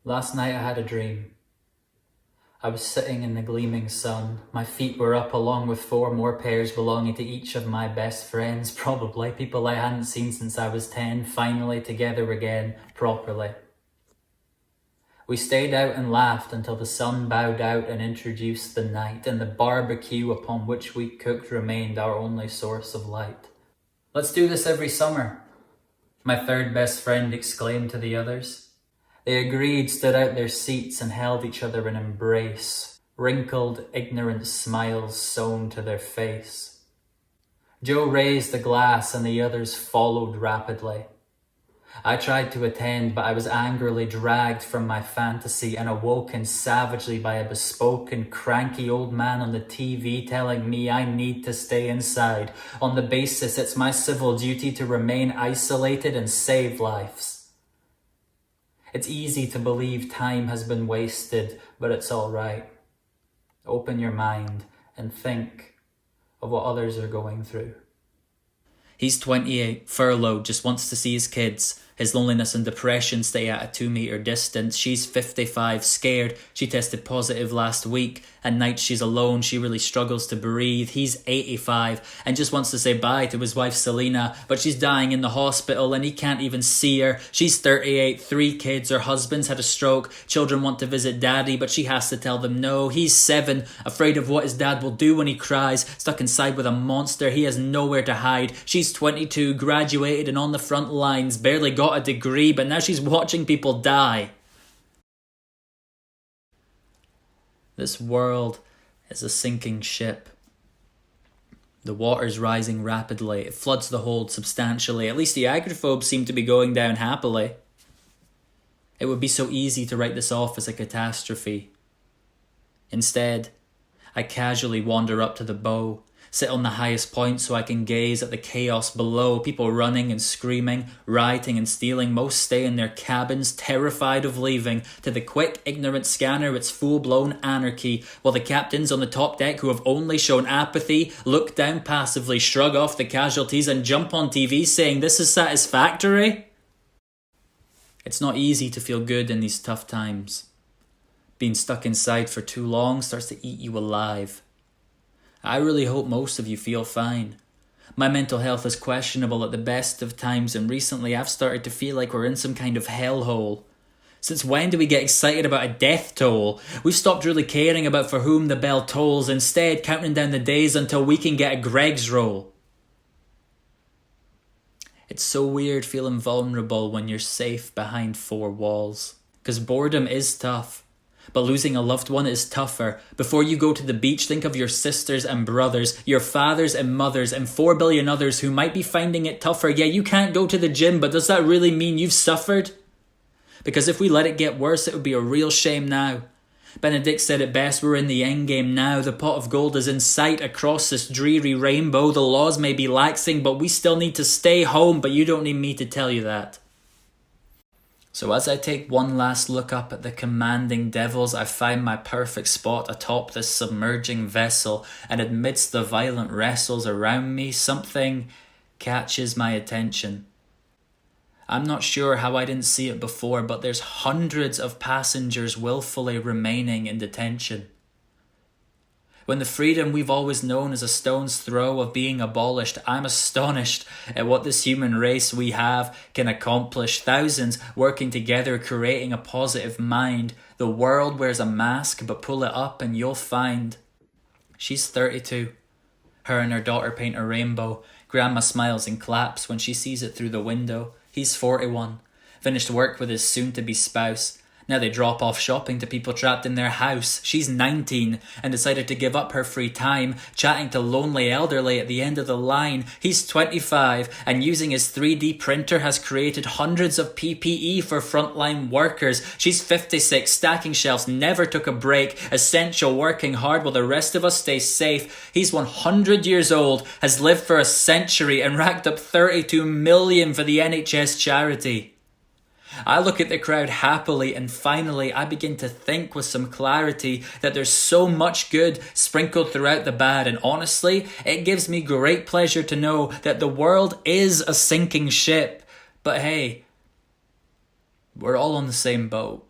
Last night I had a dream. I was sitting in the gleaming sun. My feet were up along with 4 more pairs belonging to each of my best friends, probably people I hadn't seen since I was 10, finally together again, properly. We stayed out and laughed until the sun bowed out and introduced the night, and the barbecue upon which we cooked remained our only source of light. "Let's do this every summer," my third best friend exclaimed to the others. They agreed, stood out their seats, and held each other in embrace, wrinkled, ignorant smiles sewn to their face. Joe raised a glass and the others followed rapidly. I tried to attend, but I was angrily dragged from my fantasy and awoken savagely by a bespoken, cranky old man on the TV telling me I need to stay inside, on the basis it's my civil duty to remain isolated and save lives. It's easy to believe time has been wasted, but it's all right. Open your mind and think of what others are going through. He's 28, furloughed, just wants to see his kids. His loneliness and depression stay at a 2-meter distance. She's 55, scared. She tested positive last week. At night she's alone. She really struggles to breathe. He's 85 and just wants to say bye to his wife Selena, but she's dying in the hospital and he can't even see her. She's 38, 3 kids. Her husband's had a stroke. Children want to visit daddy, but she has to tell them no. He's 7, afraid of what his dad will do when he cries, stuck inside with a monster. He has nowhere to hide. She's 22, graduated and on the front lines, barely got a degree, but now she's watching people die. This world is a sinking ship. The water's rising rapidly. It floods the hold substantially. At least the agrophobes seem to be going down happily. It would be so easy to write this off as a catastrophe. Instead, I casually wander up to the bow, sit on the highest point so I can gaze at the chaos below, people running and screaming, rioting and stealing. Most stay in their cabins, terrified of leaving. To the quick, ignorant scanner, it's full-blown anarchy, while the captains on the top deck, who have only shown apathy, look down passively, shrug off the casualties and jump on TV saying this is satisfactory. It's not easy to feel good in these tough times. Being stuck inside for too long starts to eat you alive. I really hope most of you feel fine. My mental health is questionable at the best of times, and recently I've started to feel like we're in some kind of hellhole. Since when do we get excited about a death toll? We've stopped really caring about for whom the bell tolls, instead counting down the days until we can get a Greg's roll. It's so weird feeling vulnerable when you're safe behind 4 walls. Because boredom is tough. But losing a loved one is tougher. Before you go to the beach, think of your sisters and brothers, your fathers and mothers, and 4 billion others who might be finding it tougher. Yeah, you can't go to the gym, but does that really mean you've suffered? Because if we let it get worse, it would be a real shame now. Benedict said it best, we're in the endgame now. The pot of gold is in sight across this dreary rainbow. The laws may be laxing, but we still need to stay home. But you don't need me to tell you that. So as I take one last look up at the commanding devils, I find my perfect spot atop this submerging vessel, and amidst the violent wrestles around me, something catches my attention. I'm not sure how I didn't see it before, but there's hundreds of passengers willfully remaining in detention. When the freedom we've always known is a stone's throw of being abolished, I'm astonished at what this human race we have can accomplish. Thousands working together, creating a positive mind. The world wears a mask, but pull it up and you'll find. She's 32. Her and her daughter paint a rainbow. Grandma smiles and claps when she sees it through the window. He's 41. Finished work with his soon-to-be spouse. Now they drop off shopping to people trapped in their house. She's 19 and decided to give up her free time, chatting to lonely elderly at the end of the line. He's 25 and using his 3D printer has created hundreds of PPE for frontline workers. She's 56, stacking shelves, never took a break, essential, working hard while the rest of us stay safe. He's 100 years old, has lived for a century and racked up 32 million for the NHS charity. I look at the crowd happily and finally I begin to think with some clarity that there's so much good sprinkled throughout the bad, and honestly, it gives me great pleasure to know that the world is a sinking ship. But hey, we're all on the same boat.